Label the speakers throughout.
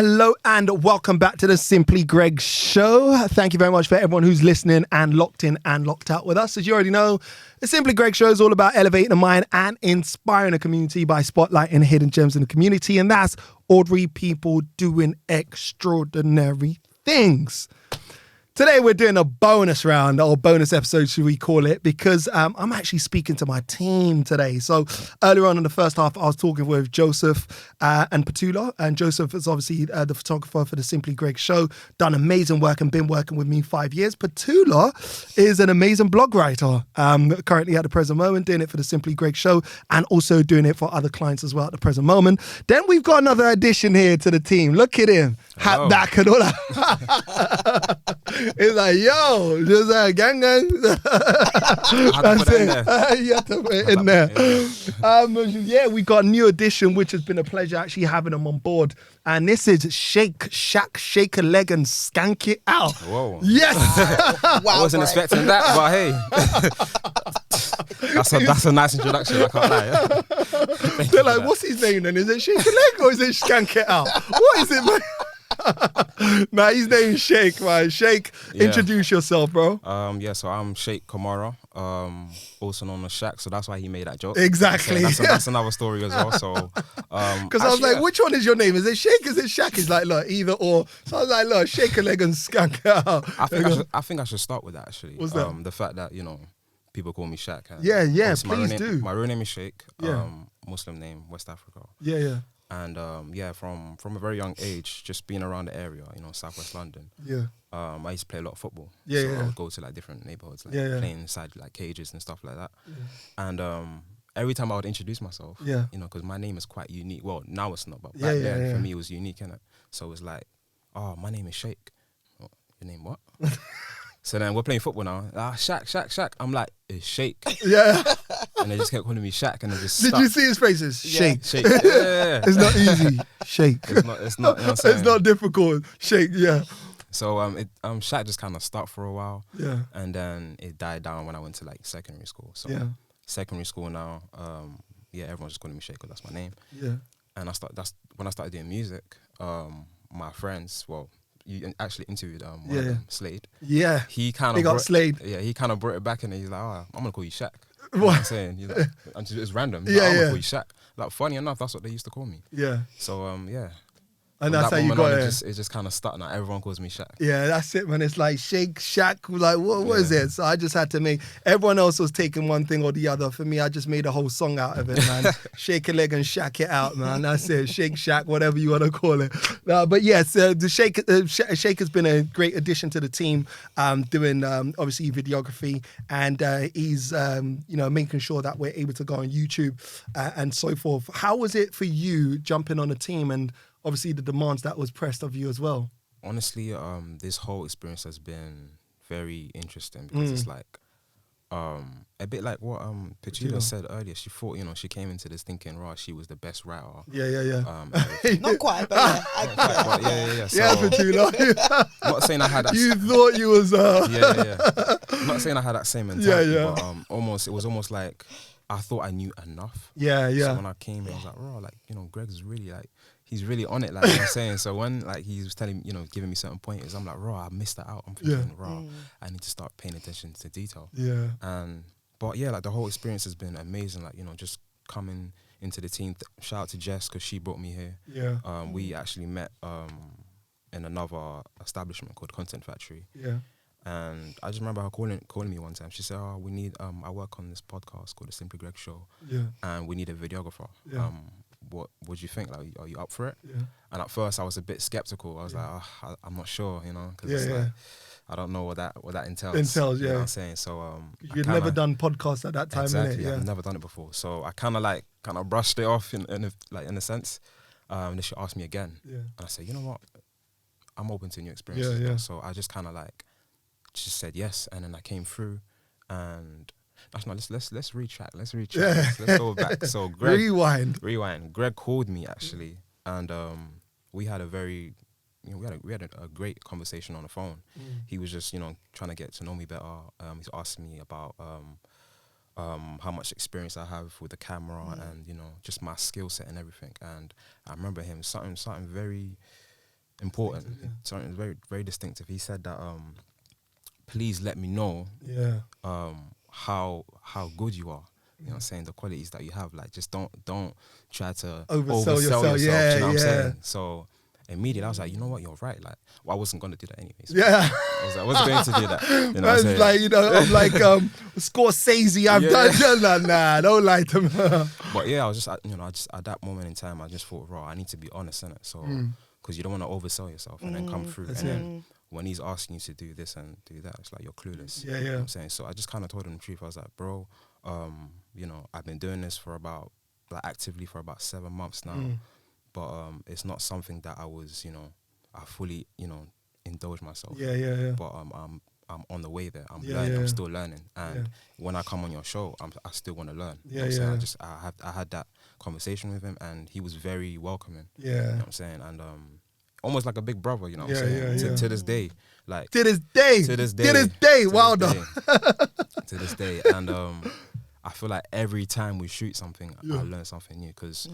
Speaker 1: Hello and welcome back to the Simply Greg Show. Thank you very much for everyone who's listening and locked in and locked out with us. As you already know, the Simply Greg Show is all about elevating the mind and inspiring the community by spotlighting hidden gems in the community. And that's ordinary people doing extraordinary things. Today we're doing a bonus round, or bonus episode should we call it, because I'm actually speaking to my team today. So earlier on in the first half, I was talking with Joseph and Petula, and Joseph is obviously the photographer for the Simply Greg Show, done amazing work and been working with me 5 years. Petula is an amazing blog writer, currently at the present moment, doing it for the Simply Greg Show and also doing it for other clients as well at the present moment. Then we've got another addition here to the team. Look at him, hat back and all that. It's like, yo, just gang. That's it. You have to put it in there. Yeah, we got a new addition, which has been a pleasure actually having them on board. And this is shake a leg and skank it out.
Speaker 2: Whoa.
Speaker 1: Yes.
Speaker 2: Wow, I wasn't expecting that, but hey. that's a nice introduction, I can't lie.
Speaker 1: They're like, what's his name then? Is it shake a leg or is it skank it out? What is it, man? Nah, his name is Sheikh, man. Sheikh, introduce yourself, bro.
Speaker 2: So I'm Sheikh Kamara, also known as Shaq, so that's why he made that joke.
Speaker 1: Exactly.
Speaker 2: That's another story as well. So,
Speaker 1: because I was like, which one is your name? Is it Sheikh? Is it Shaq? He's like, look, either or. So I was like, look, shake a leg and skank out.
Speaker 2: I think I should start with that actually.
Speaker 1: What's that?
Speaker 2: The fact that people call me Shaq.
Speaker 1: Yeah, please do.
Speaker 2: My real name is Sheikh. Muslim name, West Africa.
Speaker 1: Yeah.
Speaker 2: And from a very young age, just being around the area, Southwest London.
Speaker 1: Yeah.
Speaker 2: I used to play a lot of football. I would go to like different neighborhoods, playing inside like cages and stuff like that. Yeah. And every time I would introduce myself, because my name is quite unique. Well, now it's not, but back then for me it was unique, innit? So it was like, oh, my name is Sheikh. Oh, your name what? So then we're playing football now. Shaq. I'm like, it's Sheikh.
Speaker 1: Yeah.
Speaker 2: And they just kept calling me Shaq, and they just
Speaker 1: Did you see his faces? Sheikh.
Speaker 2: Yeah.
Speaker 1: It's not easy. Sheikh.
Speaker 2: It's not.
Speaker 1: It's not difficult. Sheikh. Yeah.
Speaker 2: So Shaq just kind of stuck for a while.
Speaker 1: Yeah.
Speaker 2: And then it died down when I went to like secondary school. So secondary school now, everyone's just calling me Sheikh because that's my name.
Speaker 1: Yeah.
Speaker 2: And that's when I started doing music. My friends, you actually interviewed one of them, Slade.
Speaker 1: Yeah.
Speaker 2: He kind
Speaker 1: of got Slade.
Speaker 2: Yeah, he kind of brought it back and he's like, I'm gonna call you Shaq. You
Speaker 1: know
Speaker 2: what I'm saying? He's like, it's random. He's like, I'm gonna call you Shaq. Like, funny enough, that's what they used to call me.
Speaker 1: Yeah.
Speaker 2: So
Speaker 1: And that's how you got it.
Speaker 2: It just kind of stuck now. Everyone calls me Shaq.
Speaker 1: Yeah, that's it, man. It's like Sheikh, Shaq, like, what is it? So I just had to make, everyone else was taking one thing or the other. For me, I just made a whole song out of it, man. Shake a leg and shack it out, man. That's it. Shake, Shack, whatever you want to call it. But yes, the Sheikh has been a great addition to the team, doing obviously videography, and he's making sure that we're able to go on YouTube and so forth. How was it for you jumping on a team and obviously the demands that was pressed of you as well?
Speaker 2: Honestly, this whole experience has been very interesting because it's like a bit like what Petula said earlier. She thought, she came into this thinking, she was the best writer.
Speaker 1: Yeah.
Speaker 3: Not quite, but
Speaker 2: yeah. So,
Speaker 1: Petula.
Speaker 2: I'm not saying I had that.
Speaker 1: You thought you was
Speaker 2: Yeah. I'm not saying I had that same mentality,
Speaker 1: Yeah.
Speaker 2: but it was almost like I thought I knew enough.
Speaker 1: Yeah.
Speaker 2: So when I came here, I was like, Greg's really like, he's really on it, like you know what I'm saying. So when like he was telling, giving me certain pointers, I'm like, I missed that out. I'm thinking, I need to start paying attention to detail.
Speaker 1: Yeah.
Speaker 2: But like the whole experience has been amazing. Like, just coming into the team. Shout out to Jess because she brought me here.
Speaker 1: Yeah.
Speaker 2: We actually met in another establishment called Content Factory.
Speaker 1: Yeah.
Speaker 2: And I just remember her calling me one time. She said, we need, I work on this podcast called The Simply Greg Show.
Speaker 1: Yeah.
Speaker 2: And we need a videographer.
Speaker 1: Yeah.
Speaker 2: What do you think? Like, are you up for it?
Speaker 1: Yeah.
Speaker 2: And at first I was a bit skeptical. I was like, I'm not sure, because like, I don't know what that entails. You know what I'm saying? So
Speaker 1: you'd never done podcasts at that time,
Speaker 2: exactly.
Speaker 1: innit?
Speaker 2: I've never done it before. So I kind of brushed it off in a sense. Then she asked me again, and I said, you know what? I'm open to new experiences.
Speaker 1: Yeah.
Speaker 2: So I just kind of just said yes, and then I came through, and actually, no, let's retrack. Let's Let's go back. So Greg, rewind. Greg called me actually, and we had a very, we had a great conversation on the phone. He was just trying to get to know me better. He's asking me about how much experience I have with the camera and just my skill set and everything. And I remember him something very important. Something very, very distinctive. He said that please let me know how good you are. You know what I'm saying? The qualities that you have. Like, just don't try to oversell yourself.
Speaker 1: Yeah,
Speaker 2: you know what I'm saying? So immediately I was like, you know what, you're right. Like, well, I wasn't gonna do that anyways.
Speaker 1: Yeah.
Speaker 2: I wasn't going to do that. You know what I'm saying?
Speaker 1: Like, I'm like Scorsese. I've done nah, don't lie to me.
Speaker 2: But yeah, I was just at that moment in time, I just thought, raw, I need to be honest in it. So because you don't want to oversell yourself and then come through. Then when he's asking you to do this and do that, it's like you're clueless.
Speaker 1: Yeah,
Speaker 2: You know what I'm saying? So I just kind of told him the truth. I was like, bro, I've been doing this actively for about 7 months now. But it's not something that I was, I fully, indulge myself.
Speaker 1: Yeah.
Speaker 2: But I'm on the way there. I'm learning. I'm still learning. And when I come on your show, I still want to learn. You know what I'm saying? I had that conversation with him, and he was very welcoming.
Speaker 1: Yeah.
Speaker 2: You know what I'm saying? And almost like a big brother. You know what I'm saying? To this day, like
Speaker 1: to this day, Wilder.
Speaker 2: To this day, and I feel like every time we shoot something, I learn something new because.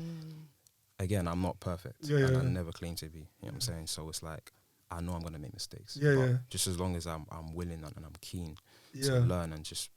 Speaker 2: Again, I'm not perfect. And I never claim to be. You know what I'm saying? So it's like, I know I'm going to make mistakes. Just as long as I'm willing and I'm keen to learn and just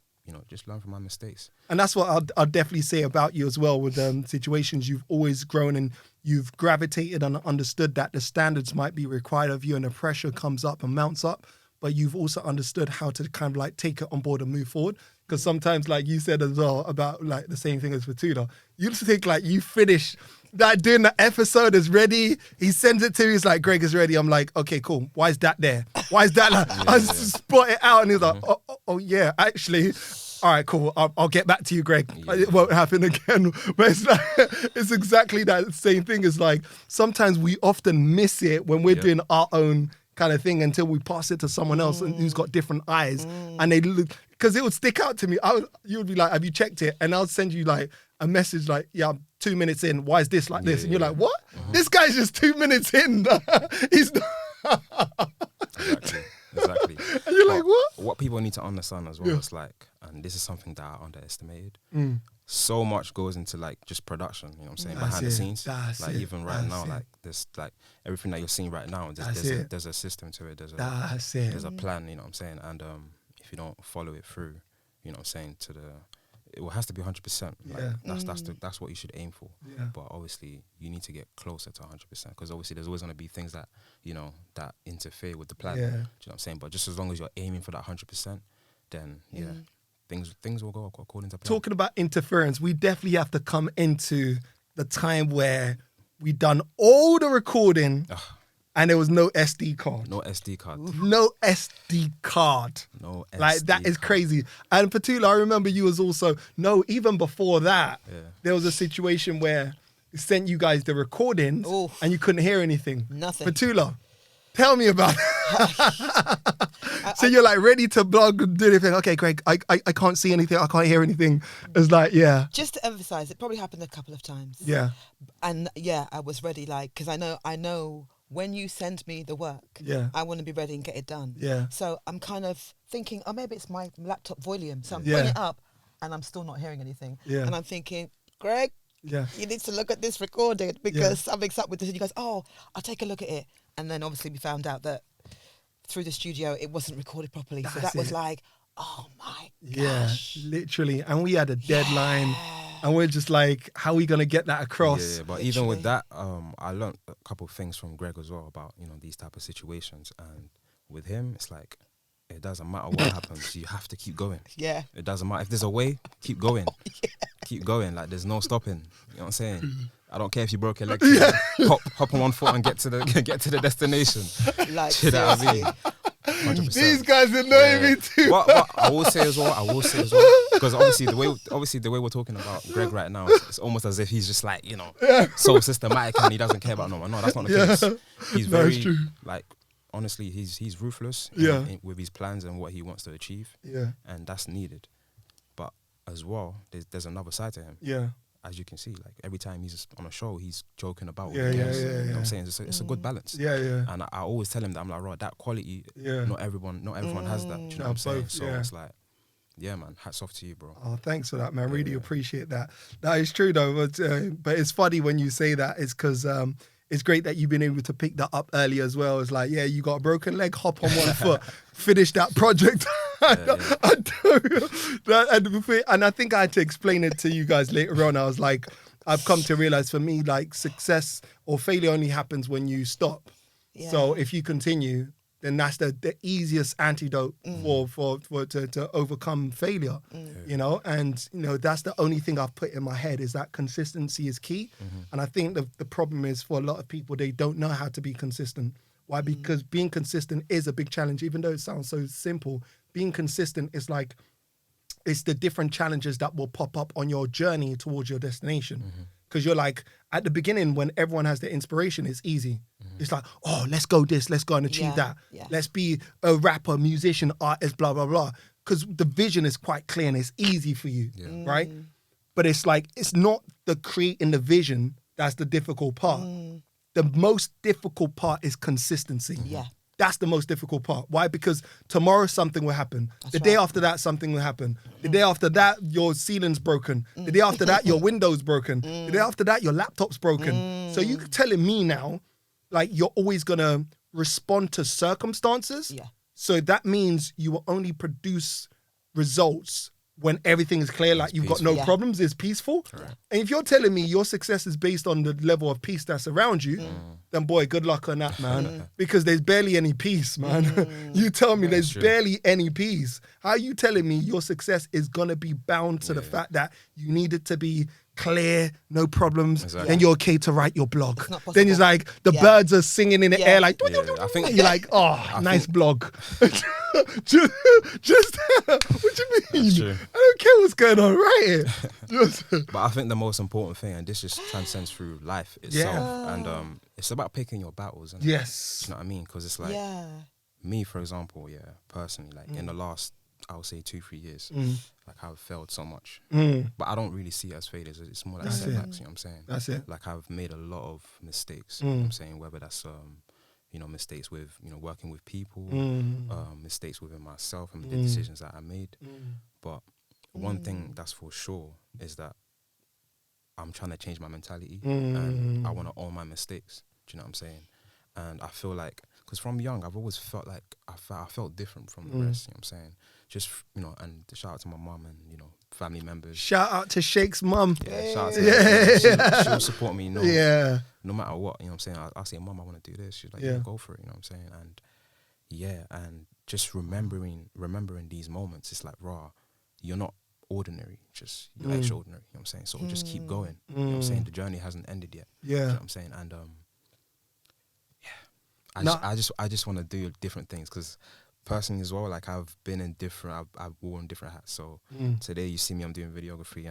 Speaker 2: learn from my mistakes.
Speaker 1: And that's what I'll definitely say about you as well with situations. You've always grown and you've gravitated and understood that the standards might be required of you and the pressure comes up and mounts up. But you've also understood how to kind of like take it on board and move forward. Because sometimes, like you said as well, about like the same thing as Fatula, you just think like you finish that doing the episode is ready. He sends it to me. He's like, Greg is ready. I'm like, okay, cool. Why is that there? Why is that? I spot it out and he's like, oh yeah, actually. All right, cool. I'll get back to you, Greg. It won't happen again. But it's like, it's exactly that same thing. It's like sometimes we often miss it when we're doing our own kind of thing until we pass it to someone else and who's got different eyes and they look, because it would stick out to me. You would be like, have you checked it? And I'll send you like a message like, yeah, I'm 2 minutes in. Why is this like this? And you're like, what? This guy's just 2 minutes in. He's not.
Speaker 2: Exactly.
Speaker 1: And you're like, what?
Speaker 2: What people need to understand as well is like, and this is something that I underestimated. So much goes into like just production, you know what I'm saying, behind the scenes. Like even right now, like there's like everything that you're seeing right now, there's a system to it. There's a plan, you know what I'm saying? And if you don't follow it through, you know what I'm saying, it has to be 100%. Like that's what you should aim for. But obviously you need to get closer to 100% because obviously there's always going to be things that, that interfere with the plan. Do you know what I'm saying? But just as long as you're aiming for that 100%, then things will go according to plan.
Speaker 1: Talking about interference, we definitely have to come into the time where we done all the recording and there was no SD card.
Speaker 2: No SD card.
Speaker 1: No SD card.
Speaker 2: No SD
Speaker 1: Like, that is crazy. And Patula, I remember you was also, even before that, there was a situation where it sent you guys the recordings and you couldn't hear anything.
Speaker 3: Nothing.
Speaker 1: Patula, tell me about it. So you're like ready to blog and do anything. Okay, Greg, I can't see anything. I can't hear anything. It's like,
Speaker 3: Just to emphasize, it probably happened a couple of times.
Speaker 1: Yeah.
Speaker 3: And I was ready, like, because I know when you send me the work, I want to be ready and get it done.
Speaker 1: Yeah.
Speaker 3: So I'm kind of thinking, maybe it's my laptop volume. So I'm putting it up and I'm still not hearing anything.
Speaker 1: Yeah.
Speaker 3: And I'm thinking, Greg, you need to look at this recording because something's up with this. And you guys, I'll take a look at it. And then obviously we found out that through the studio, it wasn't recorded properly. So that was like, oh my gosh.
Speaker 1: Yeah, literally. And we had a deadline. And we're just like, how are we going to get that across?
Speaker 2: Yeah, but even with that, I learned a couple of things from Greg as well about, these type of situations. And with him, it's like, it doesn't matter what happens. You have to keep going.
Speaker 3: Yeah.
Speaker 2: It doesn't matter. If there's a way, keep going. Keep going. Like, there's no stopping. You know what I'm saying? I don't care if you broke your leg. Hop on one foot and get to the destination.
Speaker 3: Like,
Speaker 2: you know what I mean? 100%.
Speaker 1: These guys are knowing me too.
Speaker 2: What I will say as well, because obviously the way we're talking about Greg right now, it's almost as if he's just like, so systematic and he doesn't care about no one. No, that's not the case. He's very, like, honestly, he's ruthless with his plans and what he wants to achieve.
Speaker 1: Yeah.
Speaker 2: And that's needed. But as well, there's another side to him.
Speaker 1: Yeah.
Speaker 2: As you can see, like every time he's on a show, he's joking about
Speaker 1: Yeah.
Speaker 2: You know what I'm saying? It's a good balance.
Speaker 1: Yeah.
Speaker 2: And I always tell him that I'm like, right, that quality, not everyone has that. Do you know what I'm saying? So it's like, yeah, man, hats off to you, bro.
Speaker 1: Oh, thanks for that, man. Really appreciate that. That is true though, but it's funny when you say that. It's because it's great that you've been able to pick that up early as well. It's like, yeah, you got a broken leg, hop on one foot, finish that project. And I think I had to explain it to you guys later on. I was like, I've come to realize for me, like success or failure only happens when you stop. Yeah. So if you continue, then that's the easiest antidote to overcome failure, you know? And, you know, that's the only thing I've put in my head is that consistency is key. And I think the problem is for a lot of people, they don't know how to be consistent. Why? Because being consistent is a big challenge, even though it sounds so simple. Being consistent is like, it's the different challenges that will pop up on your journey towards your destination. Because you're like, at the beginning, when everyone has the inspiration, it's easy. It's like, oh, let's go this, let's go and achieve that. Yeah. Let's be a rapper, musician, artist, blah, blah, blah. Because the vision is quite clear and it's easy for you, right? But it's like, it's not the creating the vision that's the difficult part. The most difficult part is consistency. Yeah. That's the most difficult part. Why? Because tomorrow something will happen. The day after that, something will happen. The day after that, your ceiling's broken. The day after that, your window's broken. The day after that, your laptop's broken. So you're telling me now, like, you're always going to respond to circumstances. Yeah. So that means you will only produce results when everything is clear, like you've got no problems, it's peaceful. Correct. And if you're telling me your success is based on the level of peace that's around you, then boy, good luck on that, man. Because there's barely any peace, man. You tell me there's barely any peace. How are you telling me your success is going to be bound to the fact that you need it to be clear, no problems, then you're okay to write your blog. Then it's like the birds are singing in the air, like, I think you're like, oh, nice blog. just what you mean? I don't care what's going on, right here.
Speaker 2: But I think the most important thing, and this just transcends through life itself, and it's about picking your battles.
Speaker 1: Yes.
Speaker 2: You know what I mean? Because it's like, me, for example, personally, like in the last, I would say 2-3 years, like I've failed so much, but I don't really see it as failures. It's more like setbacks. You know what I'm saying?
Speaker 1: That's it.
Speaker 2: Like I've made a lot of mistakes. You know what I'm saying? Whether that's you know, mistakes with, you know, working with people, mistakes within myself and the decisions that I made. But one thing that's for sure is that I'm trying to change my mentality and I want to own my mistakes. Do you know what I'm saying? And I feel like, because from young, I've always felt like I felt different from the rest, you know what I'm saying? Just, you know, and shout out to my mum and, you know, family members.
Speaker 1: Shout out to Shake's mum.
Speaker 2: Yeah, shout out to her. She'll support me, no matter what, you know what I'm saying? I'll say, Mum, I want to do this. She's like, go for it, you know what I'm saying? And and just remembering these moments, it's like, raw, you're not ordinary, just you're extraordinary, you know what I'm saying? So just keep going, you know what I'm saying? The journey hasn't ended yet, you know what I'm saying? And I just want to do different things, because personally as well, like I've been in different, I've worn different hats. So today you see me, I'm doing videography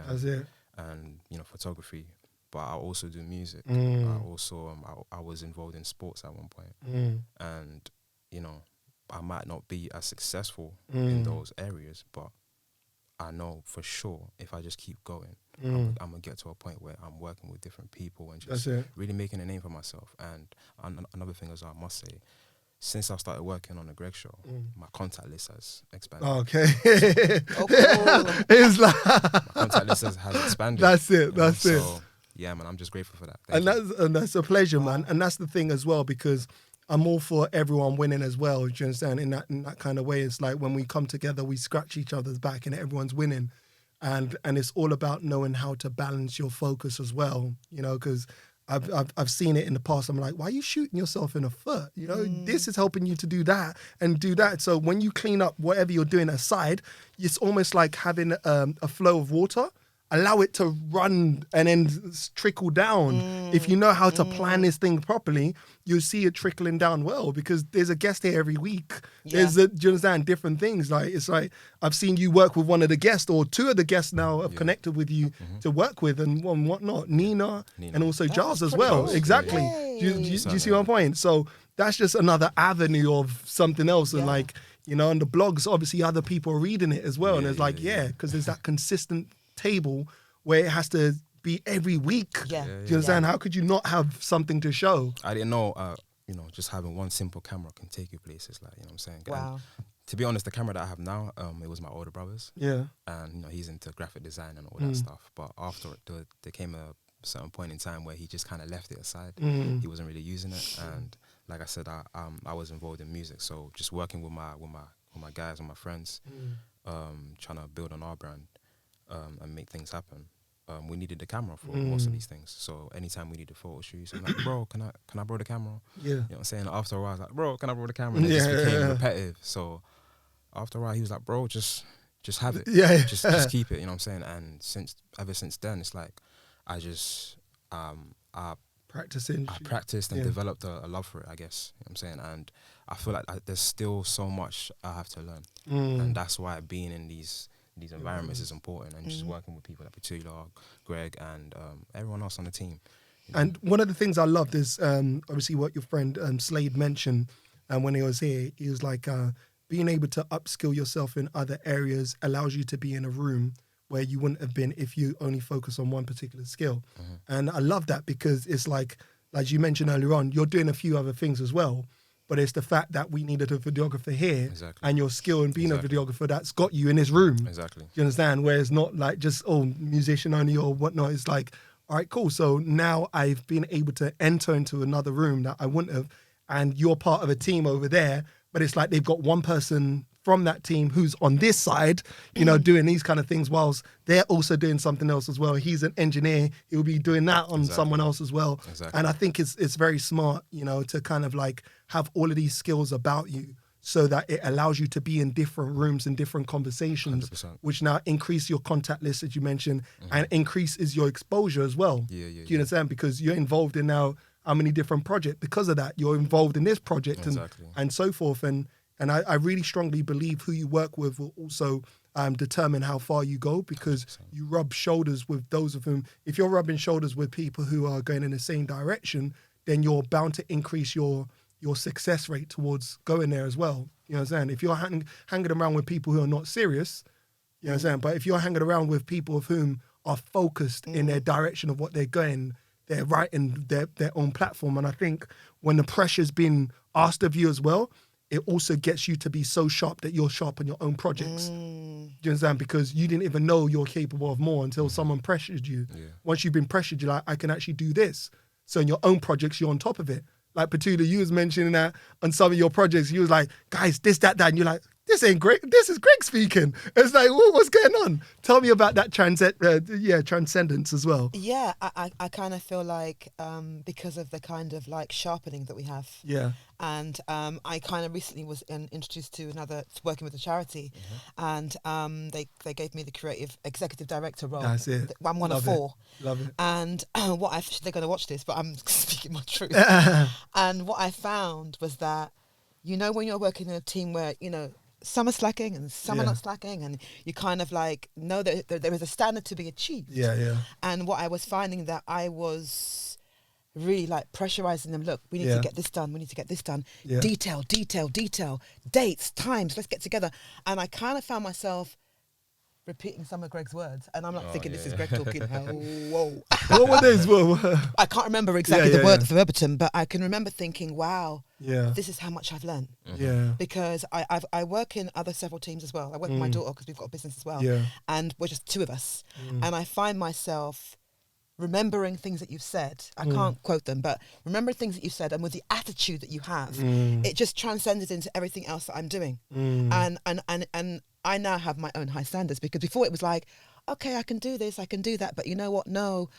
Speaker 2: and you know, photography, but I also do music. I also I was involved in sports at one point, and you know, I might not be as successful in those areas, but I know for sure if I just keep going, I'm gonna get to a point where I'm working with different people and just really making a name for myself. And another thing as well, I must say, since I've started working on the Greg Show, my contact list has expanded.
Speaker 1: Okay. It's like
Speaker 2: my contact list has expanded.
Speaker 1: That's it. That's it.
Speaker 2: So, yeah, man, I'm just grateful for that.
Speaker 1: And that's a pleasure, man. And that's the thing as well, because I'm all for everyone winning as well. Do you understand? In that kind of way, it's like when we come together, we scratch each other's back and everyone's winning. And it's all about knowing how to balance your focus as well, you know, because I've seen it in the past. I'm like, why are you shooting yourself in the foot? You know, this is helping you to do that and do that. So when you clean up whatever you're doing aside, it's almost like having a flow of water. Allow it to run and then trickle down. If you know how to plan this thing properly, you'll see it trickling down well, because there's a guest here every week. Do you understand? Different things. Like, it's like, I've seen you work with one of the guests, or two of the guests now have connected with you to work with and whatnot. Nina and also Giles as well. Cool. Exactly. Do you see my point? So that's just another avenue of something else. And like, you know, and the blogs, obviously other people are reading it as well. And it's like, because there's that consistent table where it has to be every week. Do you understand? How could you not have something to show?
Speaker 2: I didn't know, you know, just having one simple camera can take you places, like, you know what I'm saying?
Speaker 3: Wow.
Speaker 2: And to be honest, the camera that I have now, it was my older brother's.
Speaker 1: Yeah.
Speaker 2: And, you know, he's into graphic design and all that stuff. But after it, there came certain point in time where he just kind of left it aside.
Speaker 1: Mm.
Speaker 2: He wasn't really using it, and like I said, I was involved in music, so just working with my guys and my friends, trying to build on our brand and make things happen. We needed the camera for most of these things, so anytime we needed photo shoots, I'm like, bro, can I borrow the camera?
Speaker 1: Yeah,
Speaker 2: you know what I'm saying. After a while, I was like, bro, can I borrow the camera? And it just became repetitive. So after a while, he was like, bro, just have it. Just keep it. You know what I'm saying. And ever since then, it's like I just I practiced and developed a love for it, I guess. You know what I'm saying. And I feel like there's still so much I have to learn, and that's why being in these environments is important, and just working with people like Petula, Greg, and everyone else on the team.
Speaker 1: And one of the things I loved is obviously what your friend Slade mentioned when he was here. He was like, being able to upskill yourself in other areas allows you to be in a room where you wouldn't have been if you only focus on one particular skill. And I love that because it's like you mentioned earlier on, you're doing a few other things as well. But it's the fact that we needed a videographer here, and your skill in being a videographer that's got you in this room.
Speaker 2: Exactly.
Speaker 1: You understand? Where it's not like just, musician only or whatnot. It's like, all right, cool. So now I've been able to enter into another room that I wouldn't have, and you're part of a team over there, but it's like they've got one person from that team who's on this side, doing these kind of things, whilst they're also doing something else as well. He's an engineer. He'll be doing that on someone else as well. And I think it's very smart, to kind of like have all of these skills about you so that it allows you to be in different rooms and different conversations,
Speaker 2: 100%.
Speaker 1: which now increase your contact list, as you mentioned, and increases your exposure as well. Do you understand? Because you're involved in now how many different projects. Because of that, you're involved in this project and so forth. And I really strongly believe who you work with will also determine how far you go, because you rub shoulders with those of whom, if you're rubbing shoulders with people who are going in the same direction, then you're bound to increase your success rate towards going there as well. You know what I'm saying? If you're hanging around with people who are not serious, you know what I'm saying? But if you're hanging around with people of whom are focused in their direction of what they're going, they're writing their own platform. And I think when the pressure's been asked of you as well, it also gets you to be so sharp that you're sharp on your own projects. Do you understand? Because you didn't even know you're capable of more until someone pressured you. Once you've been pressured, you're like, I can actually do this. So in your own projects, you're on top of it. Like Petula, you was mentioning that on some of your projects, you was like, guys, this, that, and you're like, this ain't Greg. This is Greg speaking. It's like, what's going on? Tell me about that transcendence as well.
Speaker 3: Yeah, I kind of feel like because of the kind of like sharpening that we have.
Speaker 1: Yeah.
Speaker 3: And I kind of recently was introduced to working with a charity, and they gave me the creative executive director role.
Speaker 1: That's it.
Speaker 3: I'm one of 4.
Speaker 1: Love it.
Speaker 3: And they're going to watch this, but I'm speaking my truth. And what I found was that, when you're working in a team where, some are slacking and some are not slacking, and you kind of like know that there is a standard to be achieved.
Speaker 1: Yeah.
Speaker 3: And what I was finding that I was really like pressurizing them. Look, we need to get this done. We need to get this done.
Speaker 1: Yeah.
Speaker 3: Detail. Dates, times. Let's get together. And I kind of found myself repeating some of Greg's words, and I'm not thinking this is Greg talking. Whoa.
Speaker 1: What were these?
Speaker 3: I can't remember exactly the words verbatim, but I can remember thinking, wow, this is how much I've learned.
Speaker 1: Yeah.
Speaker 3: Because I work in several teams as well. I work with my daughter because we've got a business as well. Yeah. And we're just 2 of us. And I find myself remembering things that you've said. I can't quote them, but remember things that you've said, and with the attitude that you have, it just transcended into everything else that I'm doing. And I now have my own high standards, because before it was like, okay, I can do this, I can do that, but you know what? No,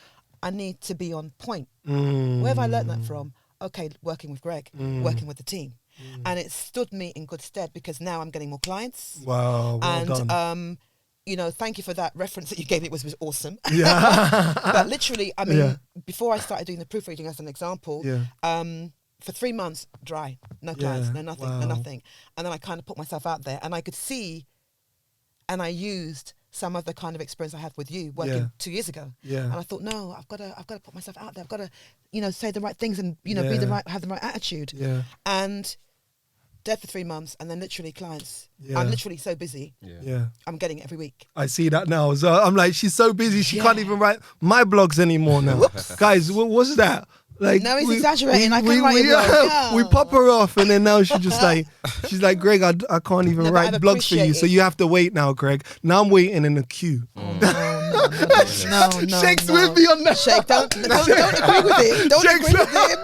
Speaker 3: I need to be on point. Where have I learned that from? Okay, working with Greg, working with the team. And it stood me in good stead, because now I'm getting more clients.
Speaker 1: Wow, well
Speaker 3: done. Thank you for that reference that you gave me. It was awesome.
Speaker 1: Yeah.
Speaker 3: But literally, I mean, before I started doing the proofreading as an example, for 3 months, dry, no clients, no nothing, no nothing. And then I kind of put myself out there, and I could see, and I used some of the kind of experience I had with you working 2 years ago. Yeah. And I thought, no, I've got to put myself out there. I've got to, say the right things and, have the right attitude. Yeah. And dead for 3 months, and then literally clients. Yeah. I'm literally so busy. Yeah. I'm getting it every week.
Speaker 1: I see that now. So I'm like, she's so busy, she can't even write my blogs anymore now. Guys, what's that? Like,
Speaker 3: no, he's exaggerating. I can write it well.
Speaker 1: We pop her off, and then now she's just like, Greg, I can't even write blogs for you, so you have to wait now, Greg. Now I'm waiting in the queue.
Speaker 3: No.
Speaker 1: Shake's with me on that.
Speaker 3: Shake, don't agree with him. Don't agree with him.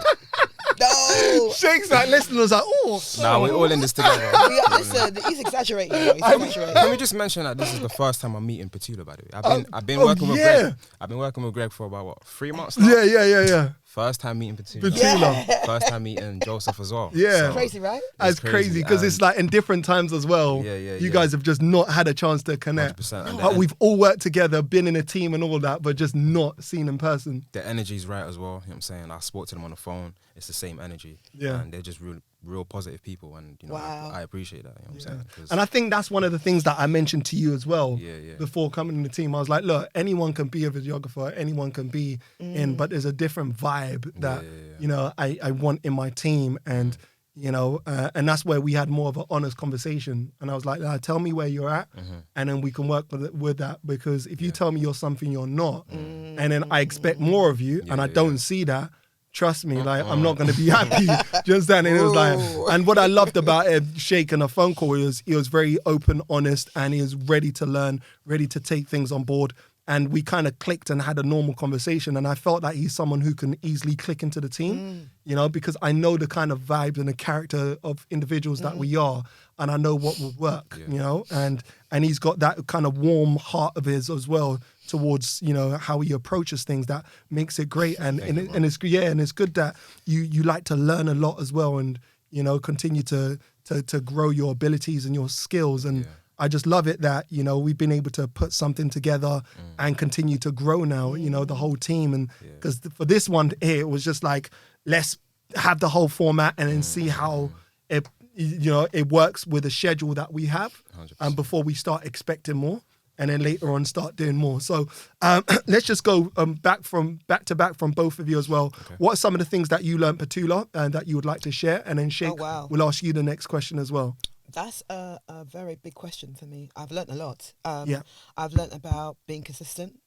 Speaker 3: No.
Speaker 1: Shake's like listening. I was like,
Speaker 2: Nah, we're all in this together.
Speaker 3: Listen, he's exaggerating.
Speaker 2: Can we just mention that this is the first time I'm meeting Petula, by the way? I've been working with Greg. I've been working with Greg for about 3 months now.
Speaker 1: Yeah.
Speaker 2: First time meeting Petula. First time meeting Joseph as well.
Speaker 1: Yeah.
Speaker 3: It's crazy, right?
Speaker 1: It's crazy because it's like in different times as well. You guys have just not had a chance to connect.
Speaker 2: 100%.
Speaker 1: But we've all worked together, been in a team and all that, but just not seen in person.
Speaker 2: The energy's right as well. You know what I'm saying? I spoke to them on the phone. It's the same energy.
Speaker 1: Yeah.
Speaker 2: And they're just real positive people. And, you know, I appreciate that. You know what I'm saying?
Speaker 1: And I think that's one of the things that I mentioned to you as well before coming in the team. I was like, look, anyone can be a videographer, anyone can be in, but there's a different vibe that, you know, I want in my team. And, you know, and that's where we had more of an honest conversation. And I was like, tell me where you're at, and then we can work with that. Because if you tell me you're something you're not, and then I expect more of you, and I don't see that, trust me, like, I'm not going to be happy. Just then, and it was like, and what I loved about Shake and a phone call, he was very open, honest, and he was ready to learn, ready to take things on board. And we kind of clicked and had a normal conversation. And I felt that he's someone who can easily click into the team, you know, because I know the kind of vibes and the character of individuals that we are. And I know what will work, you know, and he's got that kind of warm heart of his as well towards, you know, how he approaches things that makes it great. And it's good that you like to learn a lot as well, and, you know, continue to grow your abilities and your skills. And I just love it that, you know, we've been able to put something together and continue to grow now, you know, the whole team. And because for this one here, it was just like, let's have the whole format and then see how it, you know, it works with the schedule that we have, and before we start expecting more, and then later on start doing more. So let's just go back to back from both of you as well. Okay. What are some of the things that you learned, Petula, and that you would like to share? And then Sheikh will ask you the next question as well.
Speaker 3: That's a very big question for me. I've learned a lot. I've learned about being consistent.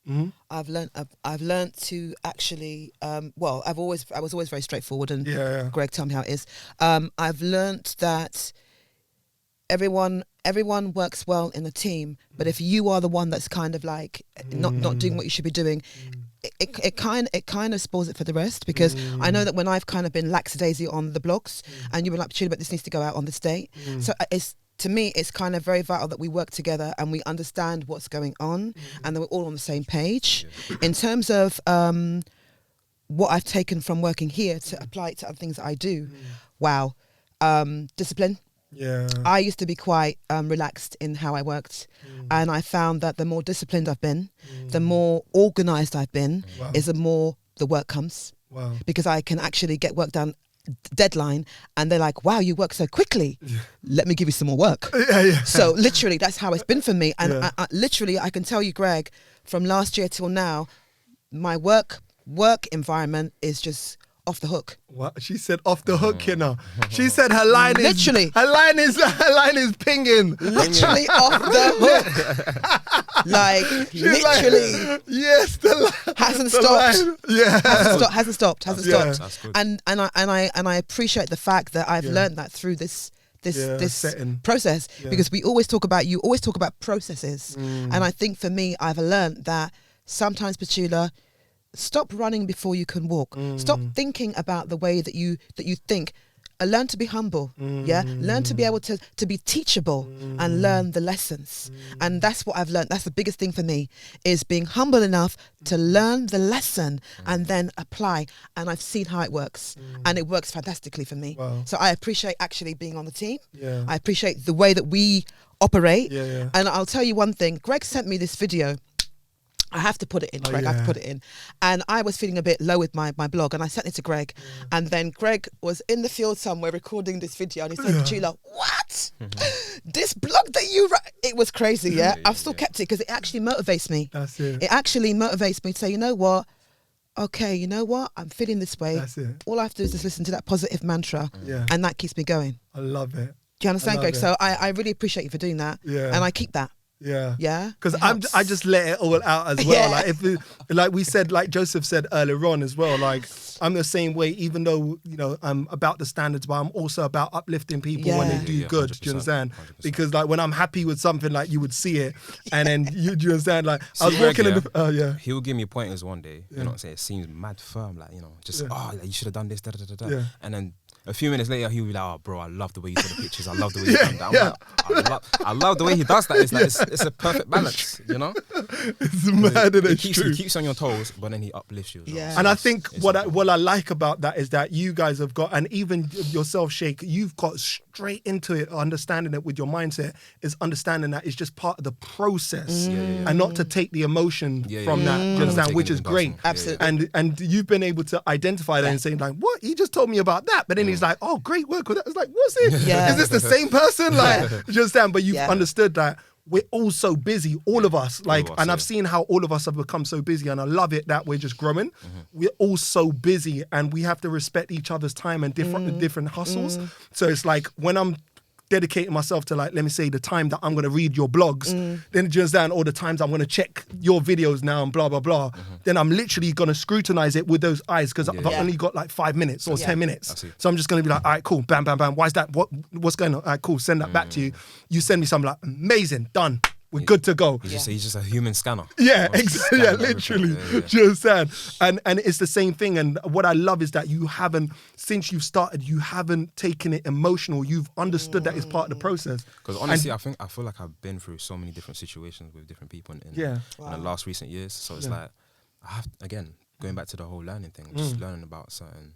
Speaker 3: I've learned to actually. I was always very straightforward, and Greg, tell me how it is. I've learned that everyone works well in a team, but if you are the one that's kind of like not doing what you should be doing, it kind of spoils it for the rest. Because I know that when I've kind of been lackadaisy on the blogs, and you were like, but this needs to go out on this date. So to me, it's kind of very vital that we work together and we understand what's going on, and that we're all on the same page. In terms of what I've taken from working here to apply it to other things that I do, discipline. Yeah, I used to be quite relaxed in how I worked, and I found that the more disciplined I've been, the more organised I've been, is the more the work comes. Wow! Because I can actually get work done deadline, and they're like, "Wow, you work so quickly. Let me give you some more work." So literally, that's how it's been for me. And I can tell you, Greg, from last year till now, my work environment is just off the hook.
Speaker 1: What she said, off the hook, you know. She said her line
Speaker 3: literally.
Speaker 1: Her line is pinging.
Speaker 3: Literally off the hook. Like literally.
Speaker 1: Like, yes, the line
Speaker 3: hasn't stopped.
Speaker 1: Line. Yeah,
Speaker 3: hasn't stopped.
Speaker 2: That's good.
Speaker 3: And I appreciate the fact that I've learned that through this process, because you always talk about processes, and I think for me, I've learned that sometimes, Petula, stop running before you can walk. Stop thinking about the way that you think. Learn to be humble. Learn to be able to be teachable and learn the lessons. And that's what I've learned. That's the biggest thing for me, is being humble enough to learn the lesson and then apply. And I've seen how it works, and it works fantastically for me. Wow. So I appreciate actually being on the team. I appreciate the way that we operate. And I'll tell you one thing. Greg sent me this video. I have to put it in, Greg. I have to put it in. And I was feeling a bit low with my blog, and I sent it to Greg. And then Greg was in the field somewhere recording this video, and he said, Petula, what? This blog that you write? It was crazy, I've still kept it because it actually motivates me.
Speaker 1: That's it.
Speaker 3: It actually motivates me to say, you know what? Okay, you know what? I'm feeling this way.
Speaker 1: That's it.
Speaker 3: All I have to do is just listen to that positive mantra, and that keeps me going.
Speaker 1: I love it.
Speaker 3: Do you understand, Greg? So I really appreciate you for doing that, and I keep that.
Speaker 1: Yeah.
Speaker 3: Yeah.
Speaker 1: Because I just let it all out as well. Like like we said, like Joseph said earlier on as well, like I'm the same way, even though, you know, I'm about the standards, but I'm also about uplifting people when they do good. Do you understand? 100%. Because like when I'm happy with something, like you would see it, and then do you understand? Like I was walking in the
Speaker 2: he'll give me pointers one day, you know what I'm saying? It seems mad firm, like, you know, just like, you should have done this, da da da da. And then a few minutes later, he'll be like, "Oh, bro, I love the way you do the pictures. I love the way you done that." I'm like, I love the way he does that. It's like it's a perfect balance, you know.
Speaker 1: It's mad and it's true.
Speaker 2: He keeps on your toes, but then he uplifts you.
Speaker 1: Yeah. So and I think what I like about that is that you guys have got, and even yourself, Sheikh, you've got straight into it, understanding it with your mindset, is understanding that it's just part of the process, and not to take the emotion from that. Do you understand? Which is great.
Speaker 3: Absolutely.
Speaker 1: And you've been able to identify that and saying like, "What? He just told me about that," but then he's like, "Oh, great work with that." It's like, "What's it? Is this the same person?" Like, do you understand? But you've understood that we're all so busy, all of us. Like, and I've seen how all of us have become so busy, and I love it that we're just growing. We're all so busy, and we have to respect each other's time and different hustles. So it's like when I'm dedicating myself to, like, let me say, the time that I'm going to read your blogs, then just then all the times I'm going to check your videos now and blah, blah, blah, then I'm literally going to scrutinize it with those eyes because I've only got like 5 minutes or 10 minutes. So I'm just going to be like, all right, cool, bam, bam, bam. Why is that? What's going on? All right, cool, send that back to you. You send me something like, amazing, done. We're good to go.
Speaker 2: He's just a human scanner.
Speaker 1: Yeah, exactly. Yeah, literally. Do you understand? And it's the same thing. And what I love is that you haven't, since you've started, you haven't taken it emotional. You've understood that it's part of the process.
Speaker 2: Because honestly, I feel like I've been through so many different situations with different people in the last recent years. So it's like, I have, again, going back to the whole learning thing, just learning about certain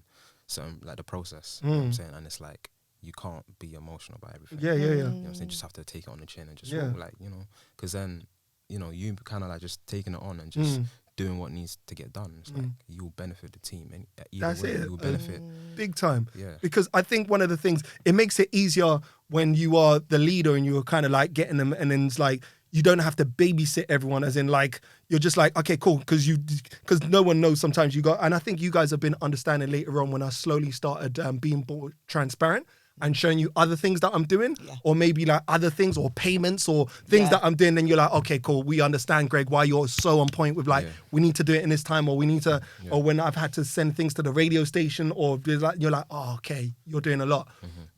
Speaker 2: like the process. You know what I'm saying? And it's like, you can't be emotional about everything.
Speaker 1: Yeah.
Speaker 2: You know what I'm saying? Just have to take it on the chin and just roll, like, you know, because then, you know, you kind of like just taking it on and just doing what needs to get done. It's like, you'll benefit the team. And either way, you'll benefit.
Speaker 1: Big time.
Speaker 2: Yeah.
Speaker 1: Because I think one of the things, it makes it easier when you are the leader and you're kind of like getting them, and then it's like, you don't have to babysit everyone, as in like, you're just like, okay, cool, because no one knows sometimes you got, and I think you guys have been understanding later on when I slowly started being more transparent and showing you other things that I'm doing, or maybe like other things or payments or things that I'm doing, then you're like, okay, cool, we understand, Greg, why you're so on point with like, we need to do it in this time, or we need to, or when I've had to send things to the radio station, or you're like, oh, okay, you're doing a lot.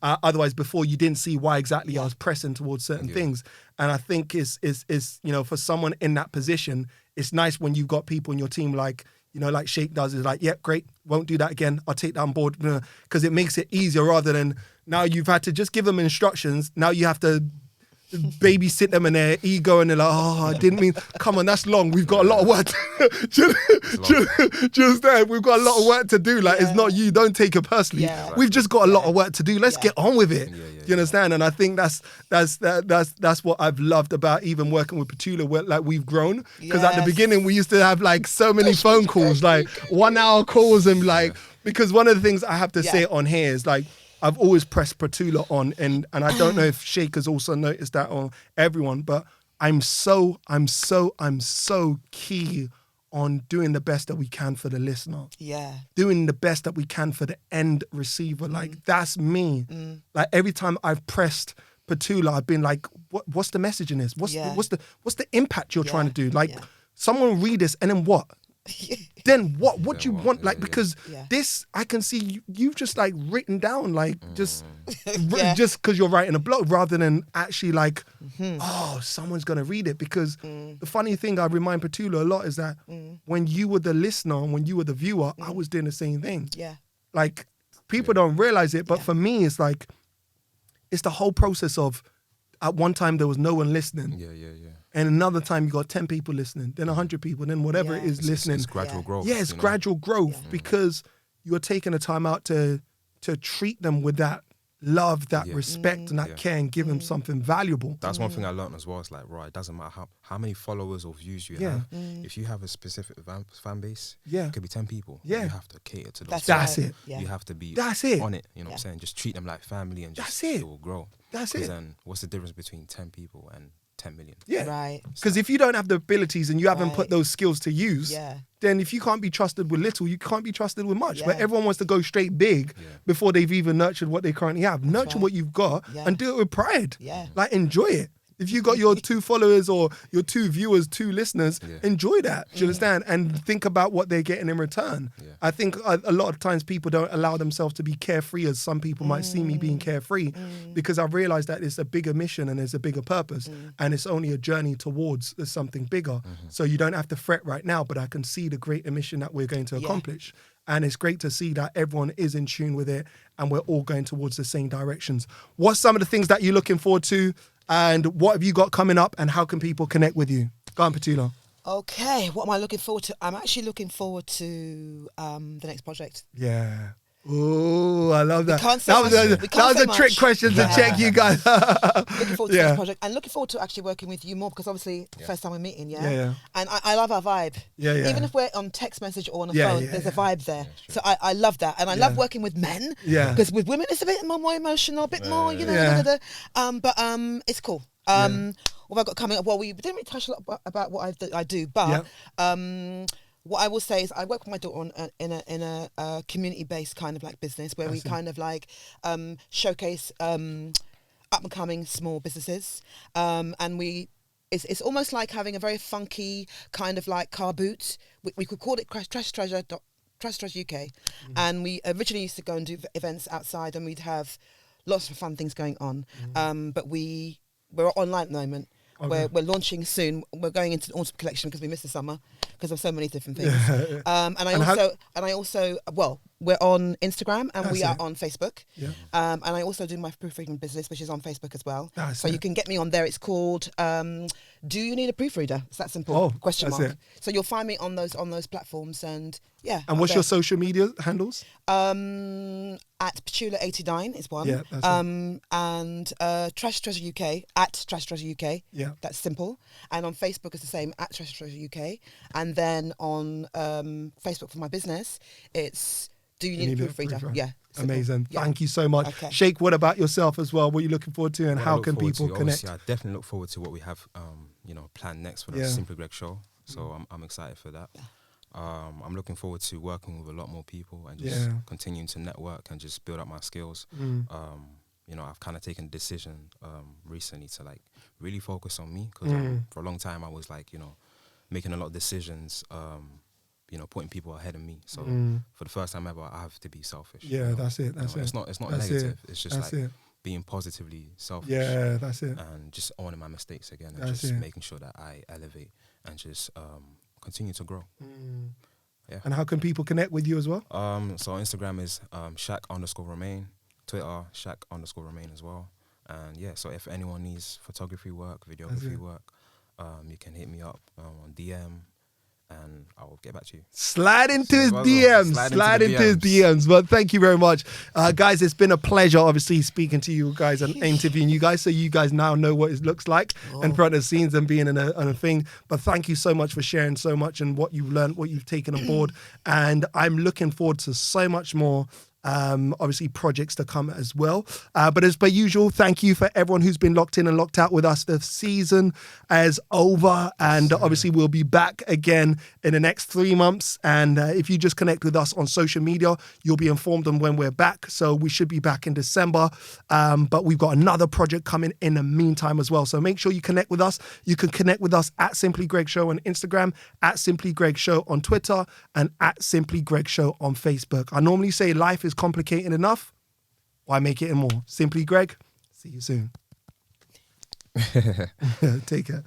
Speaker 1: Otherwise, before you didn't see why exactly I was pressing towards certain things. And I think is you know, for someone in that position, it's nice when you've got people in your team like, you know, like Sheikh does, is like, yeah, great, won't do that again. I'll take that on board, because it makes it easier rather than now you've had to just give them instructions. Now you have to babysit them in their ego, and they're like, oh, I didn't mean, come on, that's long. We've got a lot of work. Just there, we've got a lot of work to do. Like, it's not you, don't take it personally. We've just got a lot of work to do. Let's get on with it. You understand? And I think that's what I've loved about even working with Petula, where like we've grown. Because at the beginning we used to have like so many phone calls, like 1 hour calls, and like, because one of the things I have to say on here is like, I've always pressed Petula on, and I don't know if Sheikh has also noticed that on everyone, but I'm so key on doing the best that we can for the listener. Yeah. Doing the best that we can for the end receiver. Like, that's me. Like, every time I've pressed Petula, I've been like, what's the message in this? What's the impact you're trying to do? Like, someone read this, and then what? Then what do you want? Like, because this, I can see you've just like written down, like, just because you're writing a blog, rather than actually like, oh, someone's gonna read it. Because the funny thing I remind Petula a lot is that when you were the listener and when you were the viewer, I was doing the same thing. Like, people don't realize it, but for me, it's like, it's the whole process of, at one time there was no one listening. And another time you got 10 people listening, then 100 people, then whatever it is listening.
Speaker 2: It's gradual growth.
Speaker 1: Yeah, it's gradual growth because you're taking the time out to treat them with that love, that respect, and that care, and give them something valuable.
Speaker 2: That's one thing I learned as well. It's like, right, it doesn't matter how many followers or views you have. If you have a specific fan base, it could be 10 people. You have to cater to those.
Speaker 1: That's it.
Speaker 2: You have to be on it. You know what I'm saying? Just treat them like family, and just it will grow. That's it. Then what's the difference between 10 people and 10 million?
Speaker 3: Right.
Speaker 1: Because if you don't have the abilities and you haven't put those skills to use, then if you can't be trusted with little, you can't be trusted with much. But everyone wants to go straight big before they've even nurtured what they currently have. Nurture what you've got and do it with pride. Like, enjoy it. If you got your 2 followers or your 2 viewers, 2 listeners, enjoy that. Do you understand? And think about what they're getting in return. I think a lot of times people don't allow themselves to be carefree, as some people might see me being carefree, because I've realized that it's a bigger mission and there's a bigger purpose, and it's only a journey towards something bigger. So you don't have to fret right now, but I can see the greater mission that we're going to accomplish. And it's great to see that everyone is in tune with it and we're all going towards the same directions. What's some of the things that you're looking forward to? And what have you got coming up, and how can people connect with you? Go on, Petula.
Speaker 3: Okay, what am I looking forward to? I'm actually looking forward to the next project.
Speaker 1: Yeah. Oh, I love that.
Speaker 3: That
Speaker 1: was a trick question to check you guys.
Speaker 3: Looking forward to this project, and looking forward to actually working with you more, because obviously first time we're meeting, And I love our vibe. Even if we're on text message or on a phone, there's a vibe there. So I love that, and I love working with men. Because with women it's a bit more emotional, a bit more, you know. But it's cool. What have I got coming up? Well, we didn't really touch a lot about what I do, but what I will say is I work with my daughter in a community-based kind of like business where we kind of like showcase up-and-coming small businesses, and it's almost like having a very funky kind of like car boot. We could call it Trash Treasure UK, and we originally used to go and do events outside, and we'd have lots of fun things going on, but we're online at the moment. Okay. We're launching soon. We're going into the autumn collection because we missed the summer because of so many different things. And I also we're on Instagram and we are on Facebook. And I also do my proofreading business, which is on Facebook as well. So you can get me on there. It's called Do You Need a Proofreader? It's that simple. Question mark. It. So you'll find me on those platforms, and
Speaker 1: And what's your social media handles?
Speaker 3: At Petula89 is one. And Trash Treasure UK at Trash Treasure UK. That's simple. And on Facebook it's the same, at Trash Treasure UK. And then on Facebook for my business, it's Do You Need a Proofreader? Yeah. Simple.
Speaker 1: Amazing. Thank you so much. Okay. Sheikh, what about yourself as well? What are you looking forward to, and how can people connect?
Speaker 2: I definitely look forward to what we have planned next for the Simply Greg show. So I'm excited for that. I'm looking forward to working with a lot more people and just continuing to network and just build up my skills. I've kind of taken a decision recently to like really focus on me, because for a long time I was like, making a lot of decisions, putting people ahead of me. So for the first time ever, I have to be selfish.
Speaker 1: That's it.
Speaker 2: It's not negative. It's just being positively selfish.
Speaker 1: That's it.
Speaker 2: And just owning my mistakes again, and just making sure that I elevate and just continue to grow.
Speaker 1: And how can people connect with you as well?
Speaker 2: So Instagram is Shaq_Remain, Twitter Shaq_Remain as well. And so if anyone needs photography work, videography work, you can hit me up on DM, and I'll get back to you.
Speaker 1: Slide into his DMs. Slide into his DMs. But thank you very much. Guys, it's been a pleasure, obviously, speaking to you guys and interviewing you guys, so you guys now know what it looks like in front of the scenes and being in a thing. But thank you so much for sharing so much and what you've learned, what you've taken on board. And I'm looking forward to so much more obviously projects to come as well. But as per usual, thank you for everyone who's been locked in and locked out with us. The season is over, and obviously we'll be back again in the next 3 months. And if you just connect with us on social media, you'll be informed on when we're back. So we should be back in December. But we've got another project coming in the meantime as well. So make sure you connect with us. You can connect with us at Simply Greg Show on Instagram, at Simply Greg Show on Twitter, and at Simply Greg Show on Facebook. I normally say life is complicated enough. Why make it more? Simply Greg. See you soon. Take care.